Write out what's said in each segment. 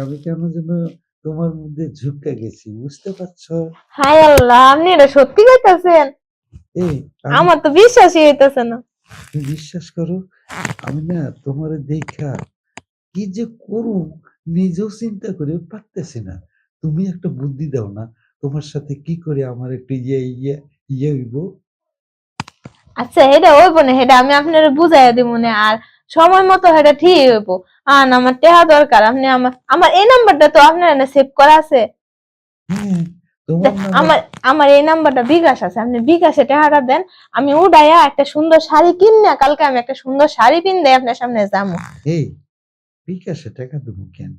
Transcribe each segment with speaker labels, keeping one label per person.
Speaker 1: আমি কেন যেন তোমার মধ্যে ঝুঁকে গেছি, বুঝতে পারছো?
Speaker 2: হায় আল্লাহ, আপনি এটা সত্যি কইতাছেন?
Speaker 1: এই আমি
Speaker 2: আমার তো বিশ্বাসই হইতাছে না।
Speaker 1: তুমি বিশ্বাস করো, আমি না তোমার দেখা কি যে করুম নিজেও চিন্তা করে পারতেছি না। তুমি একটা বুদ্ধি দাও না, তোমার সাথে কি করে আমার একটু ইয়ে হইব।
Speaker 2: আচ্ছা, এটা হইব না, এটা আমি আপনার বুঝাইয়া দিব না। আর সময় মতো এটা ঠিক হইব। আর আমার টেহা দরকার। আপনি আমার আমার এই নাম্বারটা তো আপনার এনে সেভ করা আছে।
Speaker 1: হ্যাঁ, তোমার নাম্বার।
Speaker 2: আমার আমার এই নাম্বারটা বিকাশ আছে, আপনি বিকাশে টাকাটা দেন। আমি উড়াইয়া একটা সুন্দর শাড়ি কিনে কালকে আমি একটা সুন্দর শাড়ি কিনে আপনার সামনে যাবো।
Speaker 1: এই বিকাশে টাকা দেবো কেন?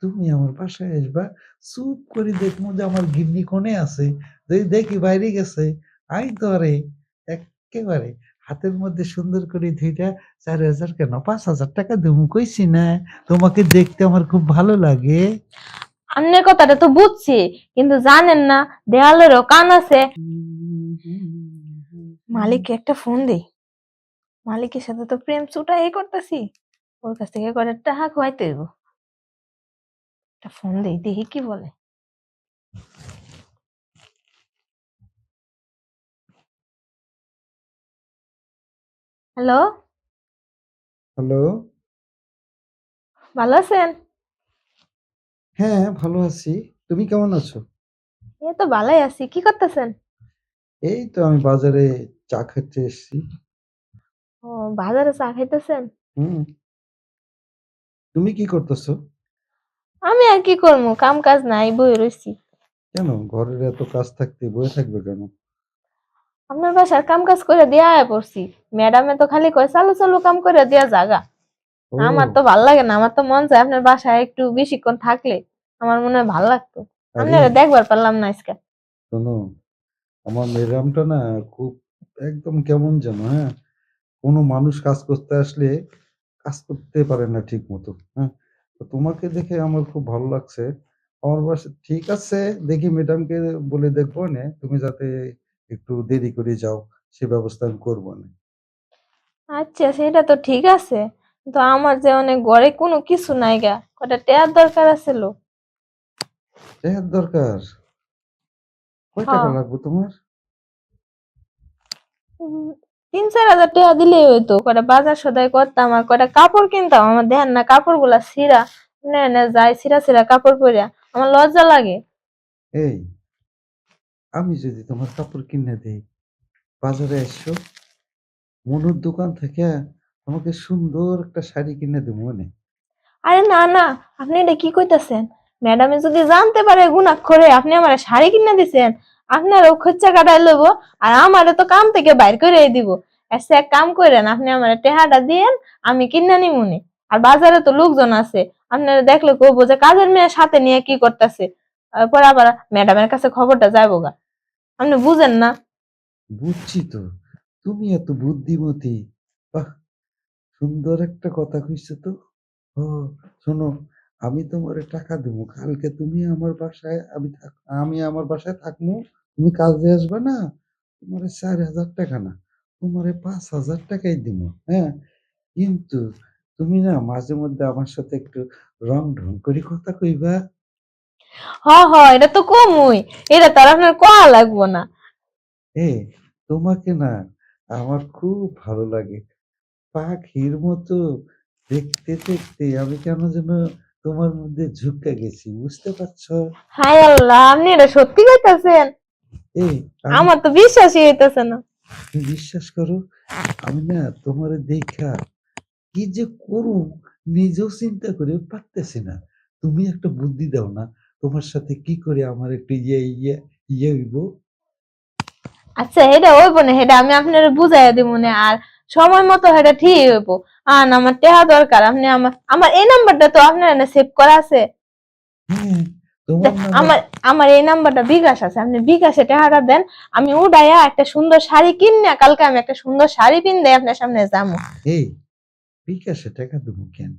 Speaker 1: তুমি আমার বাসায় আসবা, চুপ করে দেখবো যে আমার গিন্নি কোণে আছে। যদি দেখি বাইরে গেছে, আই ধরে একেবারে হাতের মধ্যে সুন্দর করে ধুইটা 4,000 কেন 5,000 টাকা দেবো কইছি না? তোমাকে দেখতে আমার খুব ভালো লাগে।
Speaker 2: আপনার কথাটা তো বুঝছি, কিন্তু জানেন না দেয়ালেরও কান আছে। মালিককে একটা ফোন দেই। মালিকের সাথে তো প্রেম চুটাই করতেছি, ওর কাছ থেকে করে টাকা খোয়াইতে হইব। একটা ফোন দেই, দেখি কি বলে। Hello,
Speaker 1: hello.
Speaker 2: ভালো আছেন?
Speaker 1: হ্যাঁ, ভালো আছি। তুমি কেমন আছো?
Speaker 2: এই তো ভালোই আছি। কি করতেছেন?
Speaker 1: এই তো আমি বাজারে চা খেতে এসেছি।
Speaker 2: ও, বাজারে চা খাইতেছেন?
Speaker 1: হুম। তুমি কি করতেছো?
Speaker 2: আমি আর কি করবো, কাম কাজ নাই, বই রইছি।
Speaker 1: কেন ঘরের এত কাজ থাকতে বসে থাকবে কেন?
Speaker 2: আপনার বাসার কাম কাজ করে দিয়া পড়ছি। ম্যাডামে তো খালি কয় চালু চালু কাম করে দিয়া জাগা। আমার
Speaker 1: ও,
Speaker 2: তো ভাল লাগে না, আমার তো মন চায় আপনার বাসায় একটু বেশিক্ষণ থাকলে আমার মনে হয় ভাল লাগতো।
Speaker 1: আরে
Speaker 2: আপনারা দেখবার পারলাম না আজকে।
Speaker 1: শোনো, আমার ম্যাডামটা না খুব একদম কেমন যেন, হ্যাঁ? কোনো মানুষ কাজ করতে আসলে কাজ করতে পারে না ঠিক মতো, হ্যাঁ? তো তোমাকে দেখে আমার খুব ভালো লাগছে। আমার বাসা ঠিক আছে, দেখি ম্যাডামকে বলে দেখবো নে, তুমি যাতে একটু দেরি করে যাও সে ব্যবস্থা আমি করবো নে।
Speaker 2: আচ্ছা, সেটা তো ঠিক আছে, কিন্তু আমার যে অনেক ঘরে কোনো কিছু নাই গা, কটা টেয়ার দরকার আছিল।
Speaker 1: টাকার দরকার? কয় টাকা
Speaker 2: হ্যাঁ,
Speaker 1: লাগবে তোমার?
Speaker 2: 3-4 হাজার টাকা দিলেই হইতো। কটা বাজার সদাই করতাম আর কটা কাপড় কিনতাম। আমার দেখেন না কাপড় গুলা ছিঁড়া, যাই ছিঁড়া ছিঁড়া কাপড় পরিয়া আমার লজ্জা লাগে।
Speaker 1: এই আমি যদি তোমার কাপড় কিনে দেই, বাজারে এসো, মনুর দোকান থেকে আমাকে সুন্দর একটা শাড়ি কিনে দেবো নে।
Speaker 2: আরে না না, আপনি এটা কি কইতাছেন? ম্যাডামে যদি জানতে পারে গুণাক্ষরে আপনি আমার শাড়ি কিনে দিছেন, আপনারও খরচা কাটাই লইব। আর আমারে তো কাম থেকে বাইর করে দিব। এসে এক কাম করেন, আপনি আমার টেহাটা দিয়েন, আমি কিনে নিমুনি। আর বাজারে তো লোকজন আছে, আপনারা দেখলে কইবো যে কাজের মেয়ের সাথে নিয়ে কি করতেছে। পরে আবার ম্যাডামের কাছে খবরটা যাইবো গা। আপনি বুঝেন না?
Speaker 1: বুঝছি তো, তুমি এত বুদ্ধিমতী। বাহ! সুন্দর একটা কথা কইছো তো। ও, শোনো, আমি তোমারে টাকা দেবো। কালকে তুমি আমার বাসায় আমি আমার বাসায় থাকবো। তুমি কাজে আসবে না? তোমারে 4,000 টাকা না, তোমারে 5,000 টাকাই দিবো। হ্যাঁ? কিন্তু তুমি না মাঝে মধ্যে আমার সাথে একটু রং-ঢং করে কথা কইবা।
Speaker 2: হ হ, এটা তো কমই। এটা তো আর আপনার কোয়া লাগবো না।
Speaker 1: এই তোমাকে না আমার খুব ভালো লাগে। পাখির মতো দেখতে দেখতে আমি কেন যেন তোমার মধ্যে ঝুঁকে গেছি, বুঝতে পারছো?
Speaker 2: হায় আল্লাহ, আপনি এটা সত্যি কইতাছেন?
Speaker 1: এই আমি
Speaker 2: আমার তো বিশ্বাসই হইতেছে না।
Speaker 1: তুমি বিশ্বাস করো, আমি না তোমার দেখা কি যে করুম নিজেও চিন্তা করে পারতেছি না। তুমি একটা বুদ্ধি দাও না, তোমার সাথে কি করে আমার একটু হইব।
Speaker 2: আচ্ছা, এটা হইব না, এটা আমি আপনার বুঝাইয়া দিব না। আর সময় মতো এটা ঠিক হইব। আর আমার টেহা দরকার। আপনি আমার আমার এই নাম্বারটা তো আপনার এনে সেভ করা আছে।
Speaker 1: হ্যাঁ, তোমার নাম্বার।
Speaker 2: আমার আমার এই নাম্বারটা বিকাশ আছে, আপনি বিকাশে টাকাটা দেন। আমি উড়াইয়া একটা সুন্দর শাড়ি কিনে কালকে আমি একটা সুন্দর শাড়ি কিনে আপনার সামনে যাবো।
Speaker 1: এই বিকাশে টাকা দেবো কেন?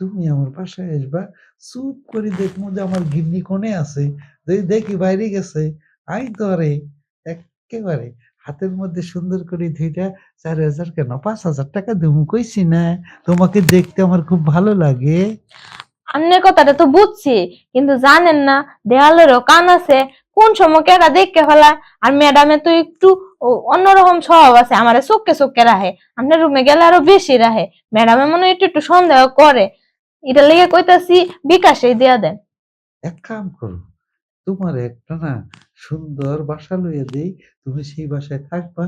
Speaker 1: তুমি আমার বাসায় আসবা, চুপ করে দেখবো যে আমার গিন্নি কোণে আছে। যদি দেখি বাইরে গেছে, আই ধরে একেবারে হাতের মধ্যে সুন্দর করে ধুইটা 4,000 কেন 5,000 টাকা দেবো কইছি না? তোমাকে দেখতে আমার খুব ভালো লাগে।
Speaker 2: আপনার কথাটা তো বুঝছি, কিন্তু জানেন না দেয়ালেরও কান আছে, কোন সময় কেটা দেখতে ফেলায়। আর ম্যাডামে তো একটু অন্যরকম স্বভাব আছে, আমারে চোখকে চোখকে রাখে, আপনার রুমে গেলে আরো বেশি রাখে। ম্যাডামে মনে হয় একটু একটু সন্দেহ করে। এটা লেগে কইতাছি বিকাশেই দিয়া দেন।
Speaker 1: এক কাম করো, তোমার একটা না সুন্দর বাসা লইয়া দেই, তুমি সেই বাসায় থাকবা।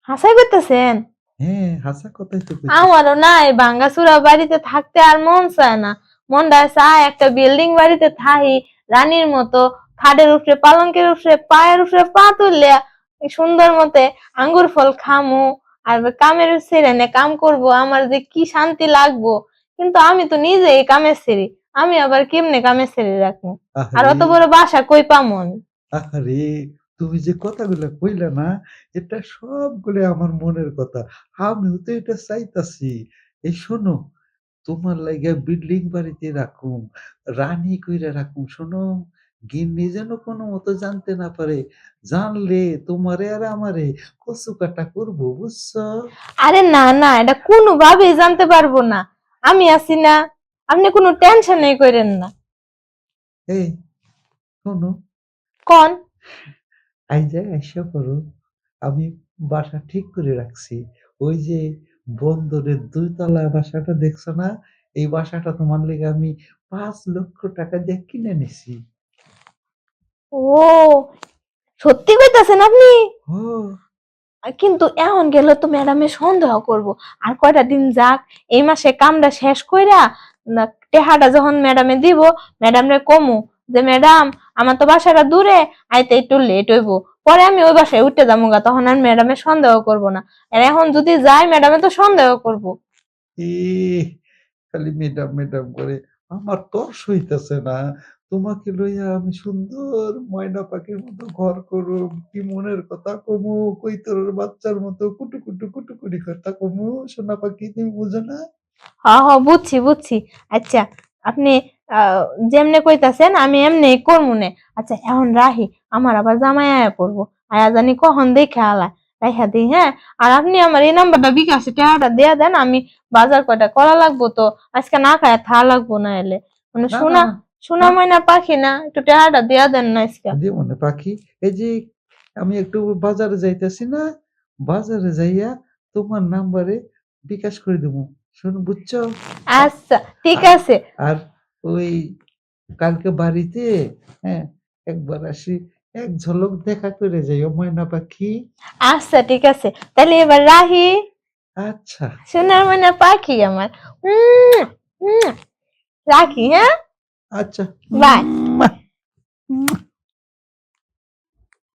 Speaker 2: হাসাই করতেছেন?
Speaker 1: হ্যাঁ, হাসা কথাই তো কইতেছি।
Speaker 2: আমারও না এই ভাঙ্গাচুরা বাড়িতে থাকতে আর মন চায় না। মনটা চায় একটা বিল্ডিং বাড়িতে থাকি, রানীর মতো, খাটের উপরে পালঙ্কের উপরে পায়ের উপরে পা তুললে সুন্দর মতে আঙ্গুর ফল খামু, আর কামের ছেড়ে নে কাম করব, আমার যে কি শান্তি লাগবো। কিন্তু আমি তো নিজেই কামের ছেড়ি, আমি আবার কেমনে কামের ছেড়ে রাখবো? আর
Speaker 1: আহারে,
Speaker 2: অত বড় বাসা কই পামু আমি?
Speaker 1: আহারে, তুমি যে কথাগুলা কইলা না, এটা সবগুলো আমার মনের কথা। আমিও তো এটা চাইতাছি। এই শোনো, তোমার লাইগা বিল্ডিং বাড়িতে রাখুম, রানী কইরা রাখুম। শোনো, গিন্নি যেন কোনো মতো জানতে না পারে। জানলে তোমারে আর আমারে কচু কাটা করবো, বুঝছো?
Speaker 2: আরে না না, এটা কোনোভাবেই জানতে পারবো না, আমি আছি না। আপনি কোনো টেনশনই করেন না।
Speaker 1: এই শোনো,
Speaker 2: কোন?
Speaker 1: আইজা আইসা পড়ো। আমি বাসা ঠিক করে রাখছি। ওই যে বন্দরের ২ তলা বাসাটা দেখছো না? এই বাসাটা তোমার লেগে আমি ৫,০০,০০০ দিয়ে কিনে নিছি।
Speaker 2: ও, সত্যি কইতাছেন আপনি?
Speaker 1: হ,
Speaker 2: কিন্তু এখন গেলে তো ম্যাডামে সন্দেহ করব। আর কয়টা দিন যাক, এই মাসে কামটা শেষ কইরা না, টেহাটা যখন ম্যাডামে দিব, ম্যাডামরে কমু যে ম্যাডাম আমার তো বাসাটা দূরে, আইতে একটু লেট হইব, পরে আমি ওই বাসায় উঠতে যাবো, তখন আর ম্যাডামে সন্দেহ করব না। আর এখন যদি যাই ম্যাডামে তো সন্দেহ করব।
Speaker 1: ইহ! খালি ম্যাডাম, ম্যাডাম করে। আমার তর সইতেছে না। তোমাকে লইয়া আমি সুন্দর ময়না পাখির মতো ঘর করুম। কি মনের কথা কমু, কৈতরের বাচ্চার মতো কুটু, কুটুকুটি কথা কমু। সোনা পাখি, তুমি বুঝো না?
Speaker 2: হ্যাঁ হ্যাঁ, বুঝছি বুঝছি। আচ্ছা, আপনি যেমনে কইতাছেন আমি এমনি করমুনে। আচ্ছা এখন রাহি, আমার আবার জামাই আয়া পড়বো, আয়া জানি কখন দেখে আলা, রাইখা দিই হ্যাঁ। আর আপনি আমার এই নাম্বারটা বিকাশে টাকাটা দেয়া দেন, আমি বাজার কয়টা করা লাগবো তো, আজকে না খায় থা লাগবো না এলে। মানে
Speaker 1: না, না,
Speaker 2: সোনা,
Speaker 1: না,
Speaker 2: সোনা
Speaker 1: না।
Speaker 2: ময়না পাখি না, একটু টাকাটা দেয়া দেন না আজকে।
Speaker 1: দিবো না পাখি। এই যে আমি একটু বাজারে যাইতেছি না, বাজারে যাইয়া তোমার নাম্বারে বিকাশ করে দেবো। শোনো, বুঝছো? আ
Speaker 2: আচ্ছা ঠিক
Speaker 1: আ-
Speaker 2: আছে।
Speaker 1: আর ওই কালকে বাড়িতে, হ্যাঁ, একবার আসি, এক ঝলক দেখা করে যাইও ময়না পাখি।
Speaker 2: আচ্ছা ঠিক আছে, তাহলে এবার রাহি।
Speaker 1: আচ্ছা,
Speaker 2: সোনার ময়না পাখি আমার, উম রাখি হ্যাঁ।
Speaker 1: আচ্ছা।
Speaker 2: বাই।